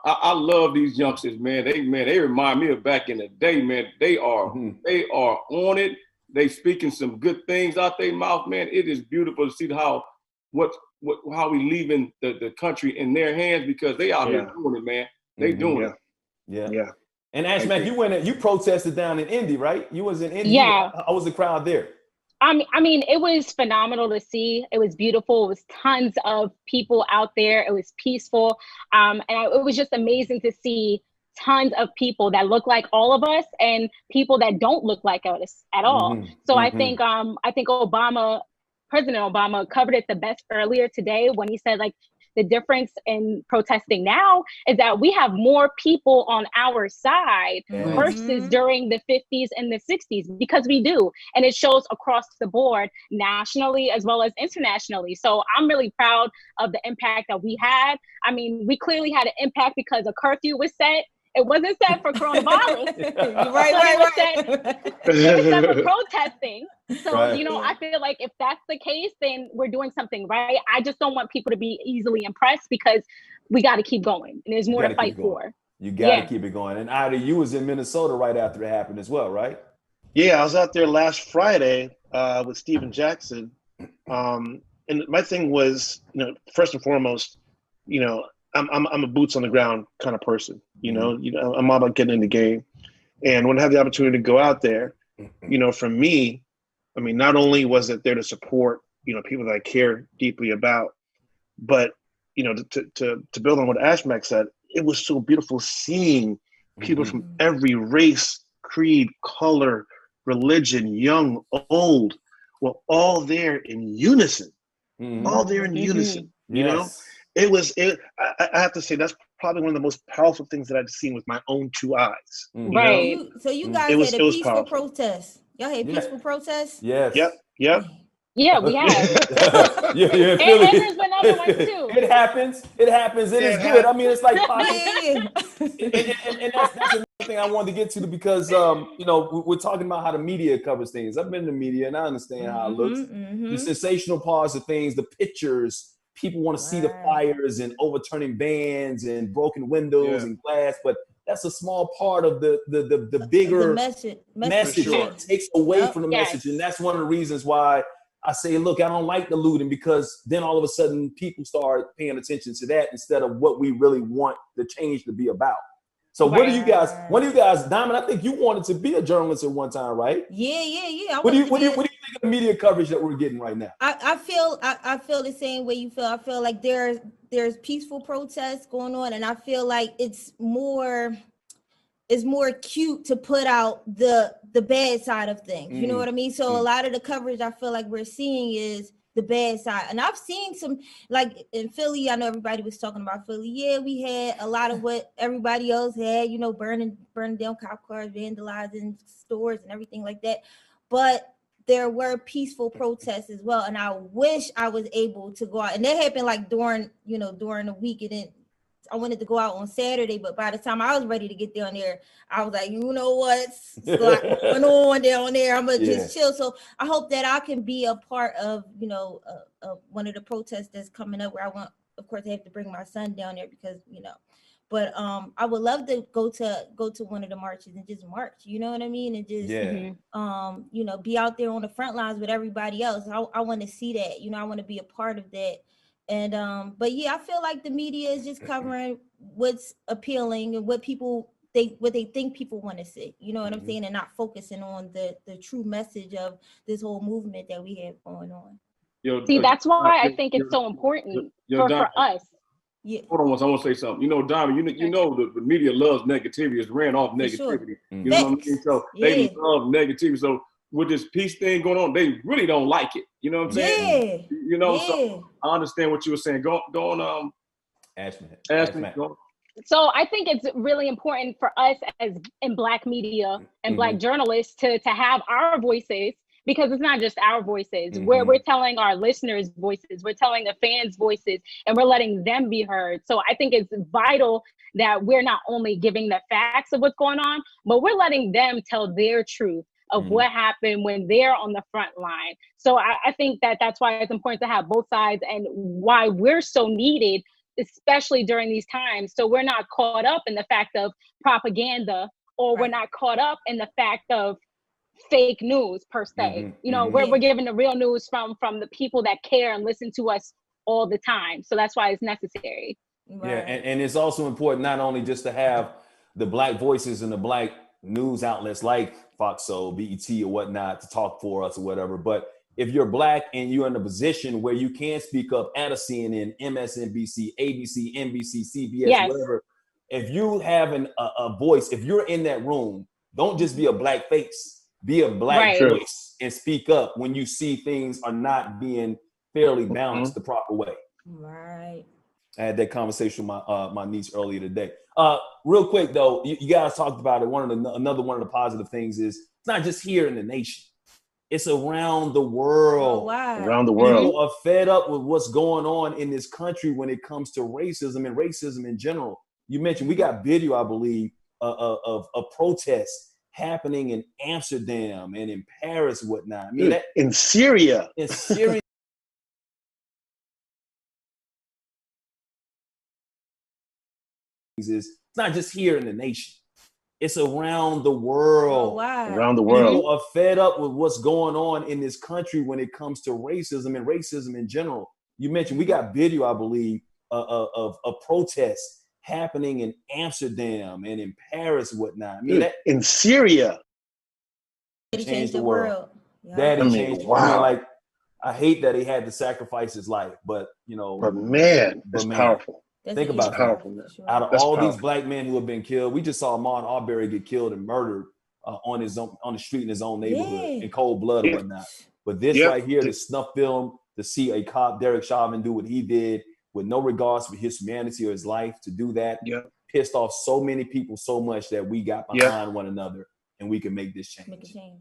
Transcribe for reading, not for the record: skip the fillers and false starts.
I love these youngsters, man. They remind me of back in the day, man. They are on it. They speaking some good things out their mouth, man. It is beautiful to see how we leaving the country in their hands, because they out here doing it, man. They doing it. Yeah. And Ashmack, you protested down in Indy, right? You was in Indy. Yeah. How was the crowd there? I mean, it was phenomenal to see. It was beautiful. It was tons of people out there. It was peaceful. It was just amazing to see tons of people that look like all of us and people that don't look like us at all. So I think President Obama covered it the best earlier today when he said, like, the difference in protesting now is that we have more people on our side versus during the 50s and the 60s, because we do. And it shows across the board, nationally as well as internationally. So I'm really proud of the impact that we had. I mean, we clearly had an impact because a curfew was set. It wasn't set for coronavirus. It was set for protesting. So, I feel like if that's the case, then we're doing something right. I just don't want people to be easily impressed, because we got to keep going. And there's more to fight for. You got to keep it going. And Ida, you was in Minnesota right after it happened as well, right? Yeah, I was out there last Friday with Steven Jackson. And my thing was, first and foremost, I'm a boots on the ground kind of person. I'm all about getting in the game. And when I had the opportunity to go out there, for me, I mean, not only was it there to support, people that I care deeply about, but, to build on what Ashmack said, it was so beautiful seeing people from every race, creed, color, religion, young, old, were all there in unison, all there in unison, you know? I have to say, that's probably one of the most powerful things that I've seen with my own two eyes. Right. So you guys had a peaceful protest. Y'all had peaceful protests? Yes. Yep. Yeah, we have. And there's been other ones too. It happens. It is good. I mean, it's like and that's another thing I wanted to get to, because we're talking about how the media covers things. I've been in the media and I understand how it looks. The sensational parts of things, the pictures. People want to see the fires and overturning vans and broken windows and glass, but that's a small part of the bigger message. Sure. It takes away from the message, and that's one of the reasons why I say, look, I don't like the looting, because then all of a sudden people start paying attention to that instead of what we really want the change to be about. So what do you guys, Diamond, I think you wanted to be a journalist at one time, right? Yeah. What do you think of the media coverage that we're getting right now? I feel the same way you feel. I feel like there's peaceful protests going on, and I feel like it's more cute to put out the bad side of things. You know what I mean? So a lot of the coverage I feel like we're seeing is the bad side. And I've seen some, like in Philly, I know everybody was talking about Philly. Yeah, we had a lot of what everybody else had, burning down cop cars, vandalizing stores and everything like that. But there were peaceful protests as well. And I wish I was able to go out. And that happened like during the week. And I wanted to go out on Saturday, but by the time I was ready to get down there, I was like, you know what's going on down there? I'm gonna just chill. So I hope that I can be a part of, one of the protests that's coming up, where I want, of course, I have to bring my son down there because, but I would love to go to one of the marches and just march, you know what I mean? And just, be out there on the front lines with everybody else. I want to see that, I want to be a part of that. And but yeah, I feel like the media is just covering what's appealing and what they think people want to see, you know what I'm saying, and not focusing on the true message of this whole movement that we have going on. See, that's why I think it's so important for us. Yeah. Hold on, I want to say something. Diamond, the media loves negativity. It's ran off negativity. Sure. You know what I mean? So they love negativity. So with this peace thing going on, they really don't like it. You know what I'm saying? So I understand what you were saying. Go on, Ashman. So I think it's really important for us as in Black media and Black journalists to have our voices, because it's not just our voices. We're telling our listeners' voices, we're telling the fans' voices, and we're letting them be heard. So I think it's vital that we're not only giving the facts of what's going on, but we're letting them tell their truth of what happened when they're on the front line. So I think that's why it's important to have both sides, and why we're so needed especially during these times. So we're not caught up in the fact of propaganda, or we're not caught up in the fact of fake news per se. You know, we're giving the real news from the people that care and listen to us all the time. So that's why it's necessary. Yeah, and it's also important not only just to have the Black voices and the Black news outlets like FOXSOUL, BET or whatnot to talk for us or whatever, but if you're Black and you're in a position where you can speak up at a CNN, MSNBC, ABC, NBC, CBS, whatever, if you have a voice, if you're in that room, don't just be a Black face, be a Black voice and speak up when you see things are not being fairly balanced the proper way. Right. I had that conversation with my niece earlier today. Real quick though, you guys talked about it. Another one of the positive things is it's not just here in the nation; it's around the world. Oh, wow. Around the world, people are fed up with what's going on in this country when it comes to racism and racism in general. You mentioned we got video, I believe, of protests happening in Amsterdam and in Paris, and whatnot. I mean, in Syria. In Syria. It's not just here in the nation; it's around the world. Oh, wow. Around the world, people are fed up with what's going on in this country when it comes to racism and racism in general. You mentioned we got video, I believe, of protests happening in Amsterdam and in Paris, and whatnot. I mean, in Syria. That changed the world. Yeah. That changed. Wow. I mean, like, I hate that he had to sacrifice his life, but you know, but man, it's powerful. Think about that. Powerful, man. Out of all these Black men who have been killed, we just saw Ahmaud Arbery get killed and murdered on the street in his own neighborhood in cold blood and whatnot. But this right here, the snuff film, to see a cop, Derek Chauvin, do what he did with no regards for his humanity or his life, to do that, pissed off so many people so much that we got behind one another and we can make this change. Make a change.